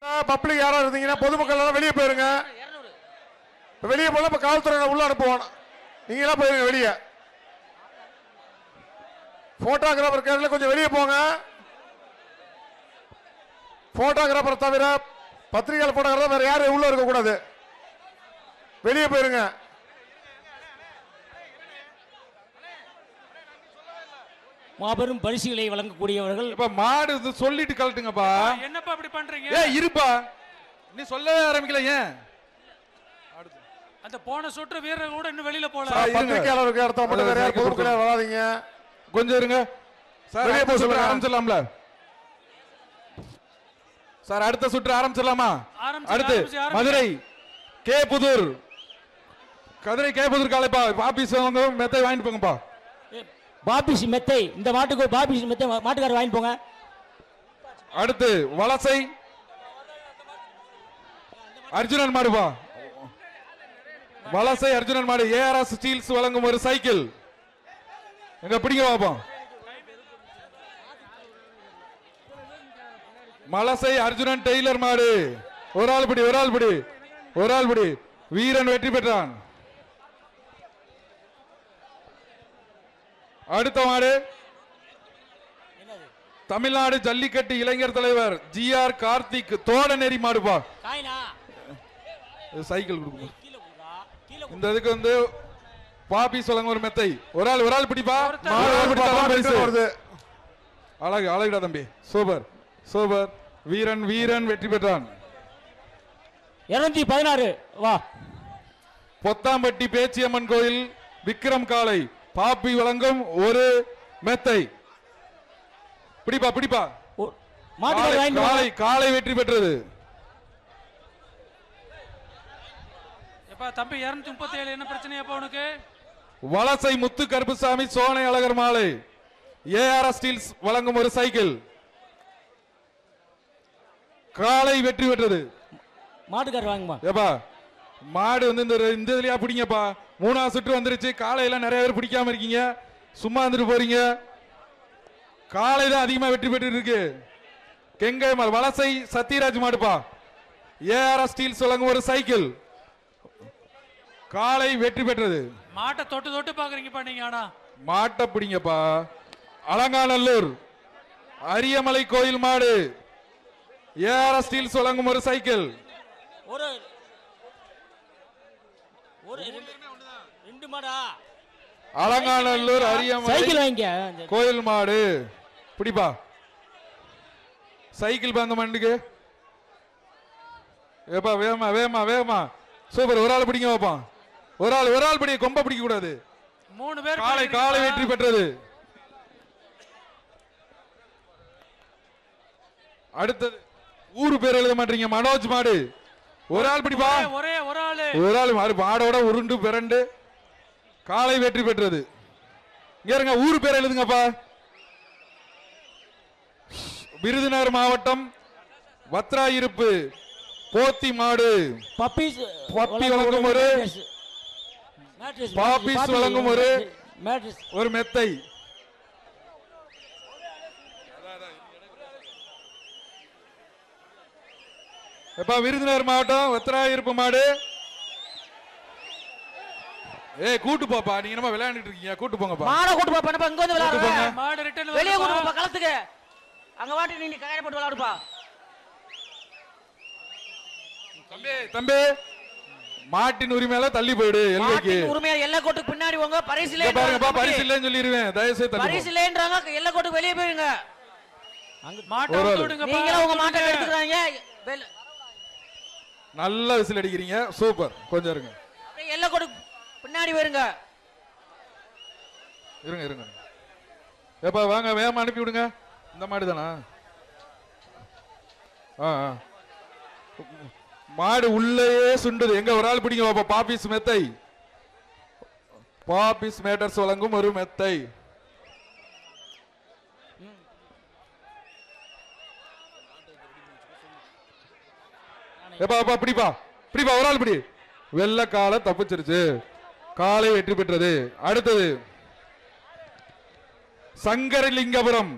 Public யாரா இருந்தீங்கன்னா பொதுமக்கள் எல்லாம் வெளியே போயிருங்க. வெளியே போல இப்ப காவல்துறை உள்ள அனுப்புவோம். நீங்க எல்லாம் போயிருங்க வெளியே. போட்டோகிராஃபர் கேரள கொஞ்சம் வெளியே போங்க. போட்டோகிராஃபர் தவிர பத்திரிகை போட்டோகிராஃபர் வேற யாரும் உள்ள இருக்க கூடாது. வெளியே போயிருங்க. மாபெரும் பரிசுகளை வழங்கக்கூடியவர்கள். இப்ப மாடு சொல்லிட்டு கழட்டுங்கப்பா. என்னப்பா அப்படி பண்றீங்க? இருப்பா, நீ சொல்லவே ஆரம்பிக்கல. ஏன் அந்த போன சுற்று வீரர் கூட இன்னும் வெளியில போல. பத்திரிகையாளருக்கு அடுத்த மட்டும் வேற யாரும் பொதுமக்கள் வராதீங்க. கொஞ்சம் இருங்க சார். அடுத்த சுற்று ஆரம்பிச்சிடலாம்ல சார்? அடுத்த சுற்று ஆரம்பிச்சிடலாமா? அடுத்து மதுரை கே புதூர், கதிரை கே புதூர் காலைப்பா. பாபிஸ் மெத்தை வாங்கிட்டு போங்கப்பா. பாபிஸ் மெத்தை, இந்த மாட்டுக்கு பாபிஸ் மெத்தை மாட்டுக்காரர் வாங்கி போங்க. அடுத்து வலசை அர்ஜுனன் மாடுப்பா. வலசை அர்ஜுனன் மாடு ஏஆர்எஸ் ஸ்டீல்ஸ் வழங்கும் ஒரு சைக்கிள். எங்க பிடிங்க பாப்போம். மலசை அர்ஜுனன் டெய்லர் மாடு. ஒரு ஆள் பிடி, ஒரு ஆள் பிடி, ஒரு ஆள் பிடி. வீரன் வெற்றி பெற்றான். அடுத்த மாடு தமிழ்நாடு ஜல்லிக்கட்டு இளைஞர் தலைவர் ஜிஆர் கார்த்திக் தோடநெறி மாடுப்பா. சைக்கிள் கொடுக்கும். இந்த இதுக்கு வந்து பாப்பி சொல்லுங்க ஒரு மெத்தை. ஒரு ஆள், ஒரு ஆள் பிடிப்பா. அழகு, அழகுடா தம்பி. Super super. வீரன் வீரன் வெற்றி பெற்றான். 216 வா. பொத்தாம்பட்டி பேச்சியம்மன் கோயில் விக்ரம் காளை பாப்பி வழங்கும் ஒரு மெத்தை. பிடிப்பா பிடிப்பா. காளை காளை வெற்றி பெற்றது. தம்பி 237 என்ன பிரச்சனையாப்பா உனக்கு? வலசை முத்து கருப்புசாமி சோனை அழகர் மாலை ஏஆர்எஸ் ஸ்டீல்ஸ் வழங்கும் ஒரு சைக்கிள். காளை வெற்றி பெற்றது. மாட்டுக்காரர் வாங்குமா. ஏப்பா மாடு வந்து இந்த இதுலயா பிடிங்கப்பா. 3ஆவது சுற்று வந்துருச்சு. காளையெல்லாம் நிறைய பேர் பிடிக்காம இருக்கீங்க, சும்மா வந்துட்டு போறீங்க. காளை தான் அதிகமா வெற்றி பெற்று இருக்கு. கெங்கை வலசை சத்யராஜ் மாடுப்பா. ஏஆர்எஸ் ஸ்டீல்ஸ் வழங்கும் ஒரு சைக்கிள். காளை வெற்றி பெற்றது. மாட்டை தொட்டு தொட்டு பாக்குறீங்கப்பா நீங்க. ஆனா மாட்டை பிடிங்கப்பா. அலங்காநல்லூர் அரியமலை கோயில் மாடு ஏஆர்எஸ் ஸ்டீல்ஸ் வழங்கும் ஒரு சைக்கிள். ஒரு ரெண்டு மாடா. அலங்காநல்லூர் அரியமலை சைக்கிள் வாங்கிக்க. கோயில் மாடு பிடிப்பா. சைக்கிள் பந்த மண்டுக்கு. ஏப்பா வேகமா வேகமா வேகமா. சூப்பர். ஒரு ஆள் பிடிங்க வைப்பான். ஒரு ஆள், ஒரு ஆள் பிடி. கொம்ப பிடிக்க கூடாது. 3 பேர். காளை காளை வெற்றி பெற்றது. அடுத்தது ஊரு பேர் எழுத மாட்டீங்க. மனோஜ் மாடு. ஒரு ஆள் பிடிப்பா. ஒரே ஒரு ஆள், ஒரு ஆள் மாடு மாடோட உருண்டு பிறண்டு காளை வெற்றி பெற்றது. இங்க இருங்க, ஊரு பேர் எழுதுங்கப்பா. விருதுநகர் மாவட்டம் வத்ராயிருப்பு போத்தி மாடு பப்பி வழங்கும் ஒரு பாபிஸ் வழங்கும் ஒரு மெத்தை. எப்பா விருதுநகர் மாவட்டம் வத்ராயிருப்பு மாடு. கூட்டு போப்பா. நீங்க நம்ம விளையாண்டுட்டு இருக்கீங்க. கூட்டு போங்கப்பா. மாட கூட்டு போப்பா. நம்ம இங்க வந்து விளையாடுறோம். மாடு ரிட்டர்ன் வெளிய கூட்டு போப்பா களத்துக்கு. அங்க வாட்டி நீ கயிறு போட்டு விளையாடுப்பா. தம்பி தம்பி மாட்டின் உரிமையால தள்ளி போயிடு. எல்லைக்கு உரிமையா எல்லை கோட்டுக்கு பின்னாடி போங்க. பரிசு இல்ல பாருங்கப்பா. பரிசு இல்லன்னு சொல்லிடுவேன். தயவு செய்து தள்ளி. பரிசு இல்லன்றாங்க. எல்லை கோட்டுக்கு வெளிய போயிருங்க. அங்க மாட்டை விடுங்கப்பா. நீங்க உங்க மாட்டை எடுத்துக்கறாங்க. நல்ல விசில் அடிக்கிறீங்க. சூப்பர். கொஞ்சம் இருங்க. அப்படியே எல்லை கோட்டுக்கு பின்னாடி போயிருங்க. இருங்க இருங்க. ஏப்பா வாங்க வேகமா அனுப்பி விடுங்க. இந்த மாடு தானா? மாடு உள்ளேயே சுண்டுது. எங்க ஒரு ஆள் பிடிங்க பாப்பா. பாபிஸ் மெத்தை. பாபிஸ் மேட்டர்ஸ் வழங்கும் ஒரு மெத்தை. எப்பா பிடிப்பா பிடிப்பா. ஒரு ஆள் பிடி. வெள்ள காலை தப்பிச்சிருச்சு. காலை வெற்றி பெற்றது. அடுத்தது சங்கரலிங்கபுரம்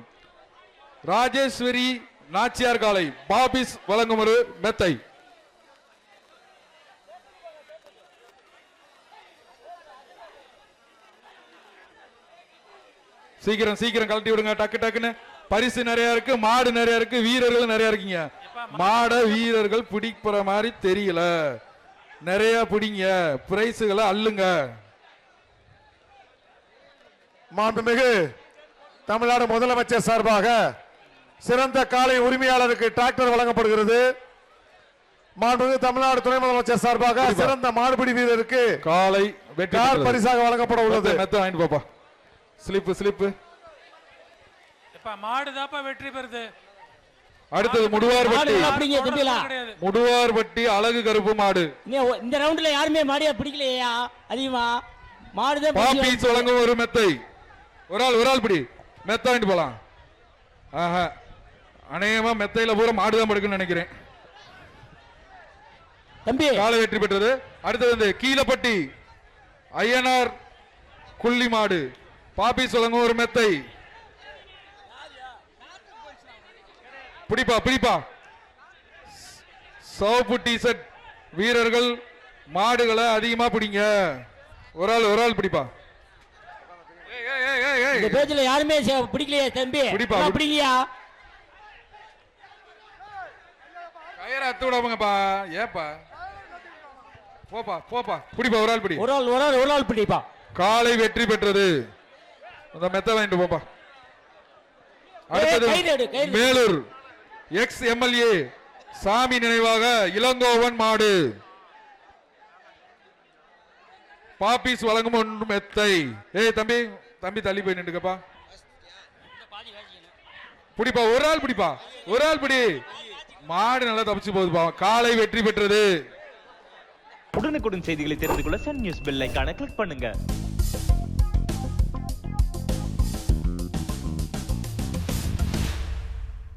ராஜேஸ்வரி நாச்சியார் காளை பாபிஸ் வழங்கும் ஒரு மெத்தை. சீக்கிரம் சீக்கிரம் கழட்டி விடுங்க, டக்கு டக்குன்னு. பரிசு நிறைய இருக்கு, மாடு நிறைய இருக்கு, வீரர்கள் நிறைய இருக்கீங்க. மாட வீரர்கள் பிடிக்கிற மாதிரி தெரியல, நிறைய பிடிங்க, பிரைஸுகளை அள்ளுங்க. மாண்புமிகு தமிழ்நாடு முதலமைச்சர் சார்பாக சிறந்த காளை உரிமையாளருக்கு டிராக்டர் வழங்கப்படுகிறது. மாண்புமிகு தமிழ்நாடு துணை முதலமைச்சர் சார்பாக சிறந்த மாடுபிடி வீரருக்கு காளை வெற்றி கார் பரிசாக வழங்கப்பட உள்ளது. மெத்த வாங்கிட்டு பாப்பா. Slip slip. மாடு தாப்பா வெற்றி பெறுது. அடுத்தது முடுவார்பட்டி. அப்படிங்க தம்பிலா, முடுவார்பட்டி அழகு கருப்பு மாடு. இந்த ரவுண்ட்ல யாருமே மாடியா பிடிக்கலையா அதிகமா? மாடுதான் பாப்பீஸ் வழங்கும் ஒரு மெத்தை. ஒரு ஆள் பிடி மெத்த வாங்கிட்டு போலாம். ஆஹா, அநேகமா மெத்தையில பூரா மாடுதான் படுக்குன்னு நினைக்கிறேன். தம்பி காலை வெற்றி பெற்றது. அடுத்தது வந்து கீழப்பட்டி ஐயனார் குள்ளி மாடு. பாப்பீஸ் வழங்கும் ஒரு மெத்தை. பிடிப்பா பிடிப்பா. சோப்பு டிஷர்ட் வீரர்கள் மாடுகளை அதிகமா பிடிங்க. ஒரு ஆள் பிடிப்பா. இந்த பேஜ்ல யாருமே பிடிக்கலையே தம்பி, பிடிப்பா, பிடிக்கலையா? கயிறு அத்து விடாமங்கப்பா. ஏப்பா போப்பா போப்பா. பிடிப்பா, ஒரு ஆள் பிடி. ஒரு ஆள் பிடிப்பா. காலை வெற்றி பெற்றது. அந்த மெத்த வாங்கிட்டு போப்பா. அடுத்தது மேலூர் எக்ஸ் எம்எல்ஏ சாமி நினைவாக இளங்கோவன் மாடு. பாப்பீஸ் வழங்கும் ஒன்று மெத்தை. ஏய் தம்பி தம்பி தள்ளி போய் நின்றுக்கப்பா. பிடிப்பா, ஒரு ஆள் பிடிப்பா, ஒரு ஆள் பிடி. மாடு நல்லா தப்பிச்சு போகுதுப்பா. காலை வெற்றி பெற்றது. உடனுக்குடன் செய்திகளை தெரிந்து கொள்ள சன் நியூஸ் பெல் ஐகானை கிளிக் பண்ணுங்க.